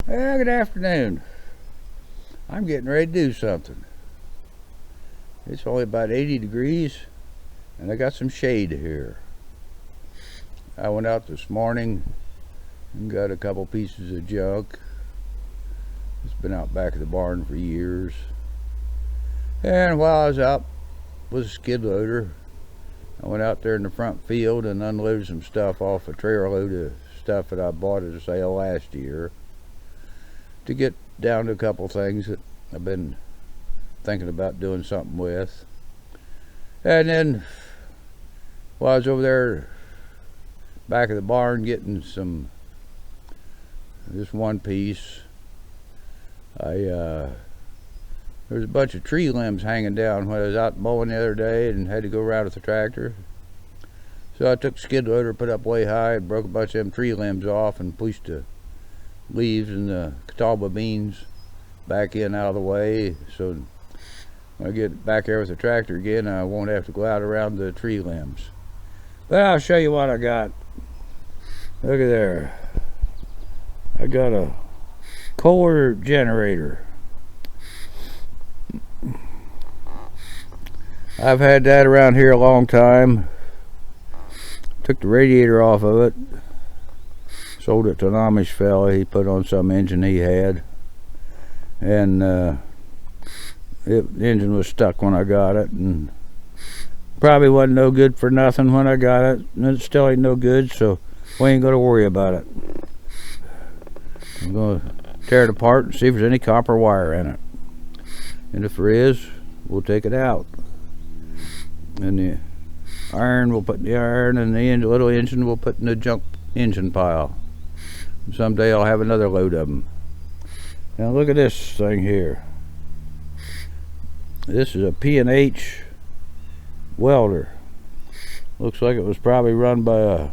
Well, good afternoon. I'm getting ready to do something. It's only about 80 degrees and I got some shade here. I went out this morning and got a couple pieces of junk. It's been out back of the barn for years. And while I was out with a skid loader, I went out there in the front field and unloaded some stuff off a trailer load of stuff that I bought at a sale last year, to get down to a couple things that I've been thinking about doing something with. And then while I was over there back of the barn getting this one piece, there was a bunch of tree limbs hanging down when I was out mowing the other day and had to go around with the tractor. So I took the skid loader, put up way high, and broke a bunch of them tree limbs off and pushed the leaves and the catawba beans back in out of the way, so when I get back there with the tractor again, I won't have to go out around the tree limbs. But I'll show you what I got. Look at there. I got a Kohler generator. I've had that around here a long time. Took the radiator off of it. Sold it to an Amish fella. He put on some engine he had. And the engine was stuck when I got it. And probably wasn't no good for nothing when I got it. And it still ain't no good, so we ain't going to worry about it. I'm going to tear it apart and see if there's any copper wire in it. And if there is, we'll take it out. And the iron, we'll put in the iron, and the little engine we'll put in the junk engine pile. Someday I'll have another load of them. Now look at this thing here. This is a P&H welder. Looks like it was probably run by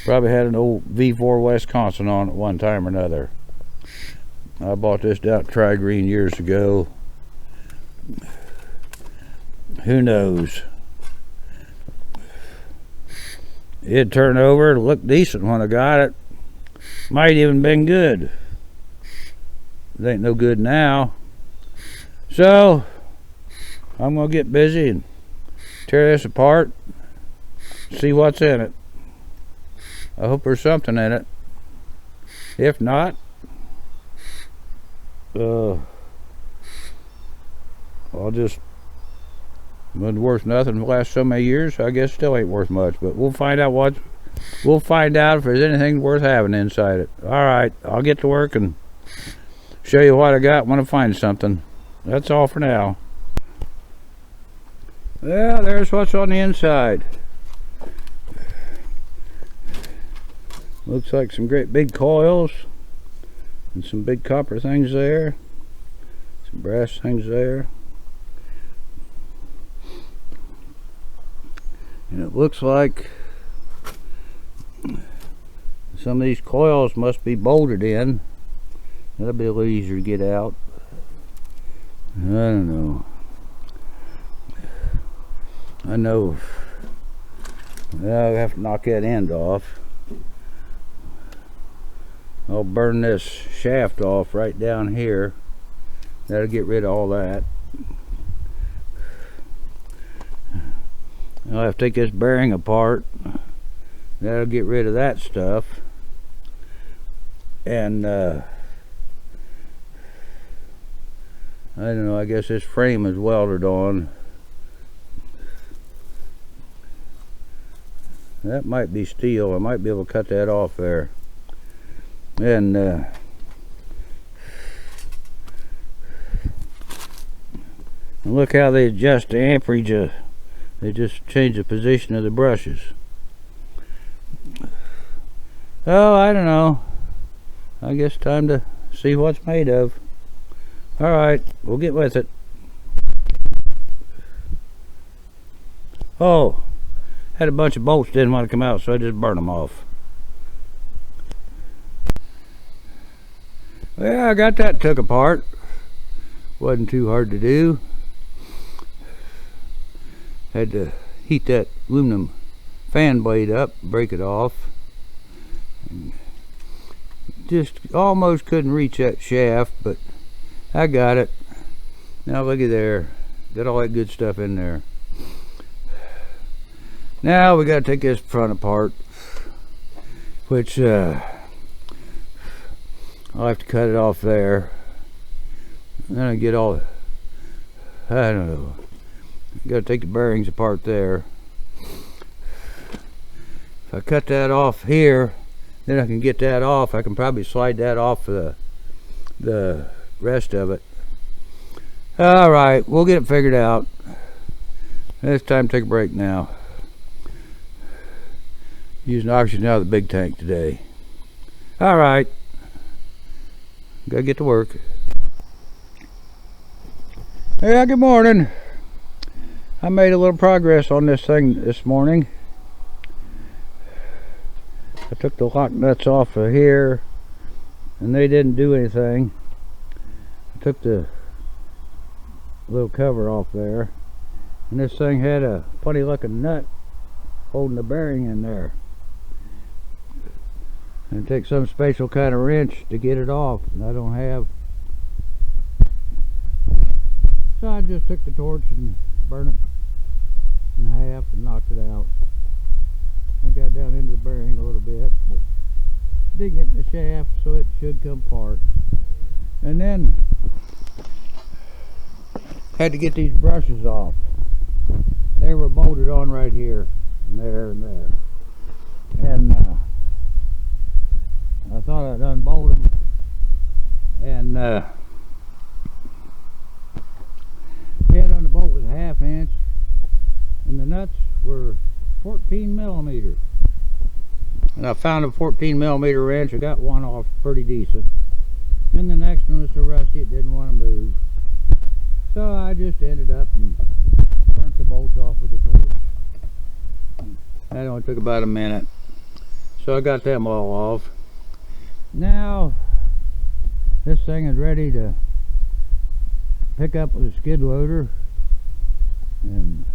probably had an old V4 Wisconsin on at one time or another. I bought this down at Tri-Green years ago. Who knows? It turned over, it looked decent when I got it. Might even been good. It ain't no good now. So I'm gonna get busy and tear this apart, see what's in it. I hope there's something in it. If not, I'll just, wasn't worth nothing the last so many years, so I guess still ain't worth much, but we'll find out if there's anything worth having inside it. Alright, I'll get to work and show you what I got when I find something. That's all for now. Well, there's what's on the inside. Looks like some great big coils and some big copper things there, some brass things there. And it looks like some of these coils must be bolted in. That'll be a little easier to get out. I don't know. I know. I'll have to knock that end off. I'll burn this shaft off right down here. That'll get rid of all that. I'll have to take this bearing apart. That'll get rid of that stuff. And I don't know, I guess this frame is welded on. That might be steel. I might be able to cut that off there. And look how they adjust the amperage. They just change the position of the brushes. Oh, I don't know. I guess time to see what's made of. Alright, we'll get with it. Oh, had a bunch of bolts didn't want to come out, so I just burned them off. Well, I got that took apart. Wasn't too hard to do. Had to heat that aluminum fan blade up, break it off, and just almost couldn't reach that shaft, but I got it. Now look at there, got all that good stuff in there. Now we got to take this front apart, which I'll have to cut it off there. Then I get all, I don't know, got to take the bearings apart there. If I cut that off here, then I can get that off. I can probably slide that off for the rest of it. Alright, we'll get it figured out. It's time to take a break now. Using oxygen out of the big tank today. Alright, gotta get to work. Yeah, good morning. I made a little progress on this thing this morning. I took the lock nuts off of here and they didn't do anything. I took the little cover off there, and this thing had a funny looking nut holding the bearing in there, and it takes some special kind of wrench to get it off, and I don't have. So I just took the torch and burned it in half and knocked it out. I got down into the bearing a little bit, but didn't get in the shaft, so it should come apart. And then had to get these brushes off. They were bolted on right here and there and there. And I thought I'd unbolt them. And the head on the bolt was a 1/2 inch, and the nuts were 14 millimeter. And I found a 14 millimeter wrench. I got one off pretty decent. Then the next one was so rusty it didn't want to move. So I just ended up and burnt the bolts off with the torch. That only took about a minute. So I got them all off. Now this thing is ready to pick up with a skid loader and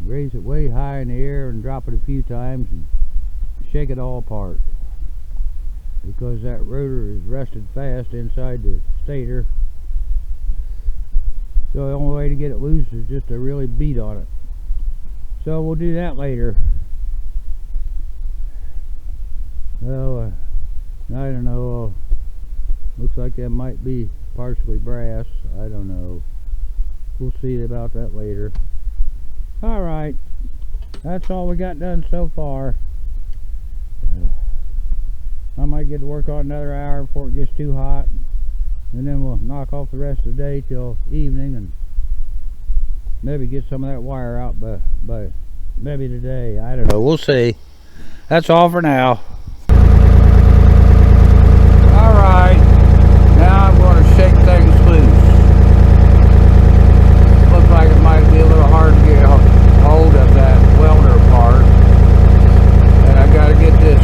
raise it way high in the air and drop it a few times and shake it all apart, because that rotor is rusted fast inside the stator. So the only way to get it loose is just to really beat on it. So we'll do that later. Well, I don't know. Looks like that might be partially brass. I don't know. We'll see about that later. Alright, that's all we got done so far. I might get to work on another hour before it gets too hot, and then we'll knock off the rest of the day till evening and maybe get some of that wire out by maybe today. I don't know. We'll see. That's all for now. Alright, now I'm going to shake things loose. Looks like it might be a little hard to get hold of that welder part, and I got to get this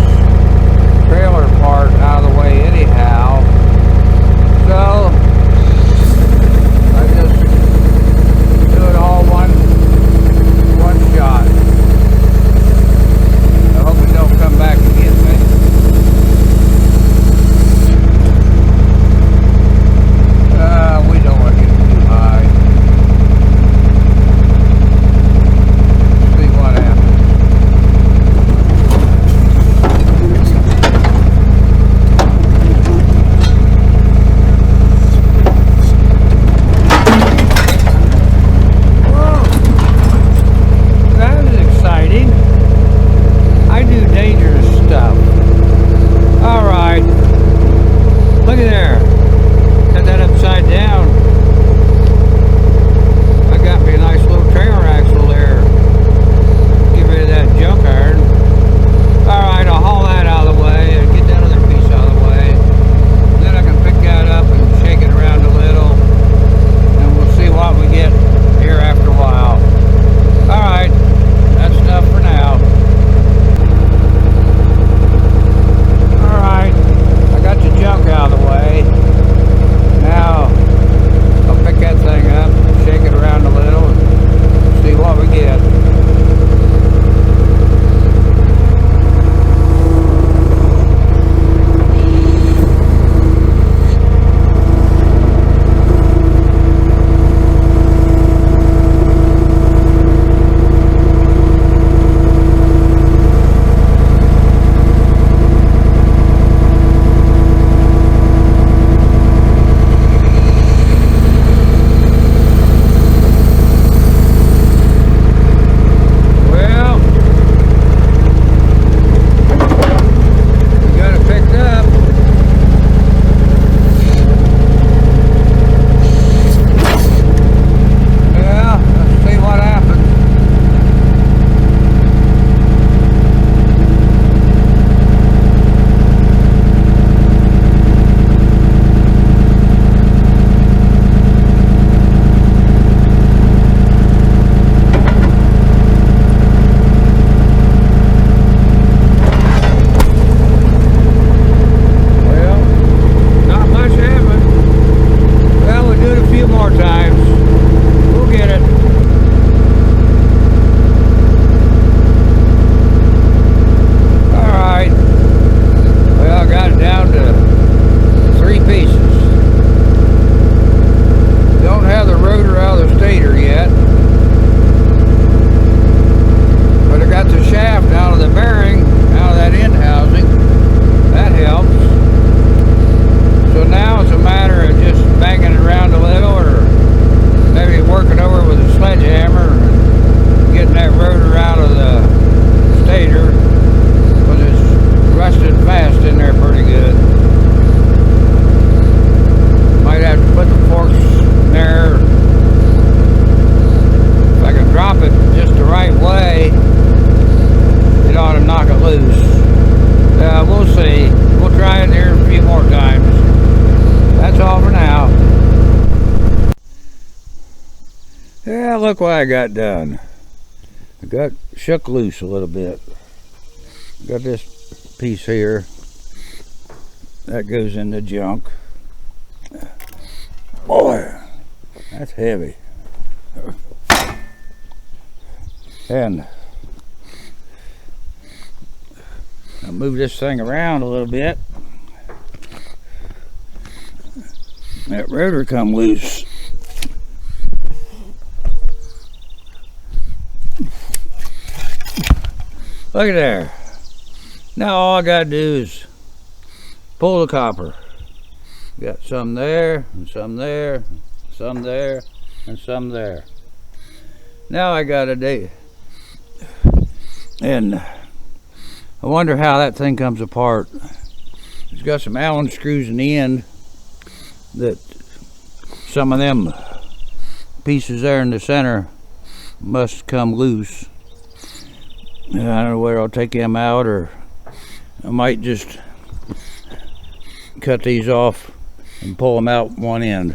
trailer part out of the way anyhow. So I just do it all one shot. I hope it don't come back again. look what I got done. I got shook loose a little bit. Got this piece here. That goes in the junk. Boy, that's heavy. And I'll move this thing around a little bit. That rotor come loose. Look at there. Now all I gotta do is pull the copper. Got some there, and some there, some there, and some there. Now I got a day. And I wonder how that thing comes apart. It's got some Allen screws in the end that some of them pieces there in the center must come loose. I don't know whether I'll take them out or I might just cut these off and pull them out one end.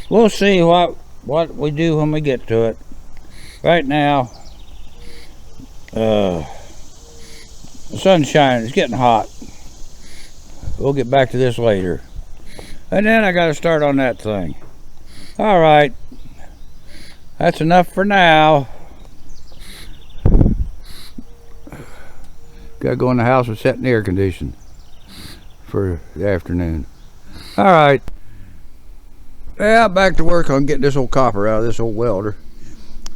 We'll see what we do when we get to it. Right now, the sun's shining. It's getting hot. We'll get back to this later. And then I got to start on that thing. All right. That's enough for now. Got to go in the house with setting the air condition for the afternoon. All right. Yeah, back to work on getting this old copper out of this old welder.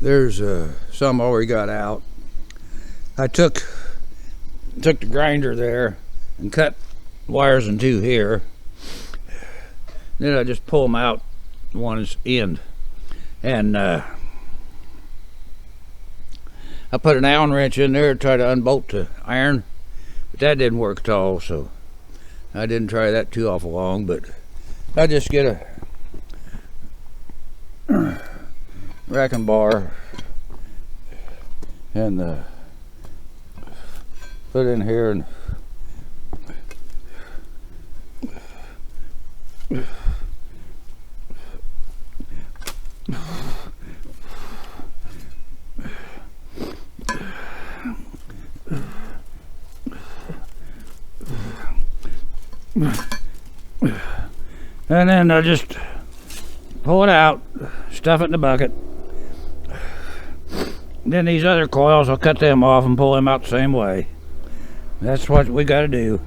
There's some already got out. I took the grinder there and cut wires in two here. Then I just pull them out one end. And I put an Allen wrench in there to try to unbolt the iron, but that didn't work at all, so I didn't try that too awful long. But I just get a racking bar and put it in here and then I just pull it out, stuff it in the bucket. Then these other coils, I'll cut them off and pull them out the same way. That's what we got to do.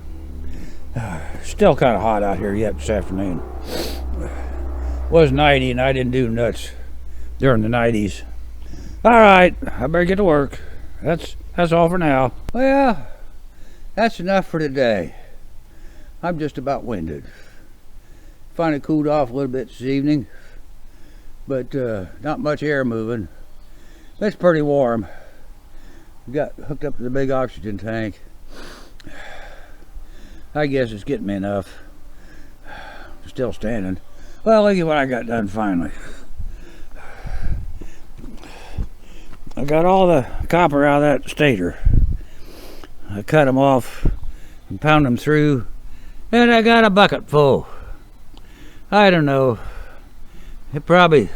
Still kind of hot out here yet this afternoon. It was 90 and I didn't do nuts during the 90s. All right, I better get to work. That's all for now. Well, yeah, that's enough for today. I'm just about winded. Finally cooled off a little bit this evening, but not much air moving. It's pretty warm. We got hooked up to the big oxygen tank. I guess it's getting me enough. Still standing. Well, look at what I got done finally. I got all the copper out of that stator. I cut them off and pound them through, and I got a bucket full. I don't know. It probably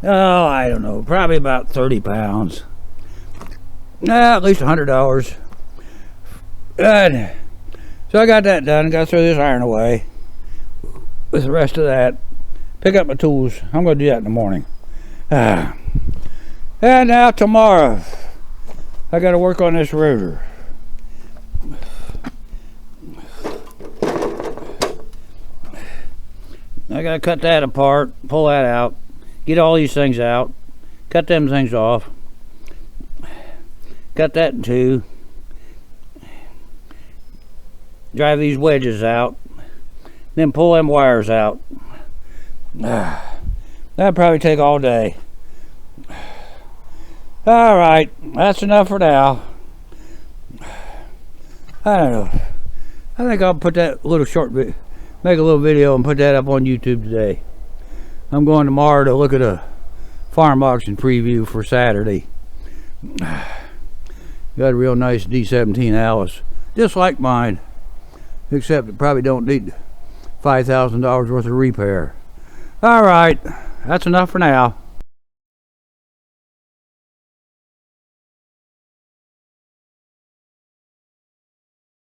oh, I don't know, probably about 30 pounds. At least $100. And so I got that done, got to throw this iron away with the rest of that. Pick up my tools. I'm going to do that in the morning. And now tomorrow, I got to work on this rotor. I got to cut that apart, pull that out, get all these things out, cut them things off, cut that in two, drive these wedges out, then pull them wires out. That'd probably take all day. All right, that's enough for now. I don't know. I think I'll put that little short bit, make a little video and put that up on YouTube today. I'm going tomorrow to look at a farm auction preview for Saturday. Got a real nice D17 Alice, just like mine, except it probably don't need $5,000 worth of repair. All right, that's enough for now.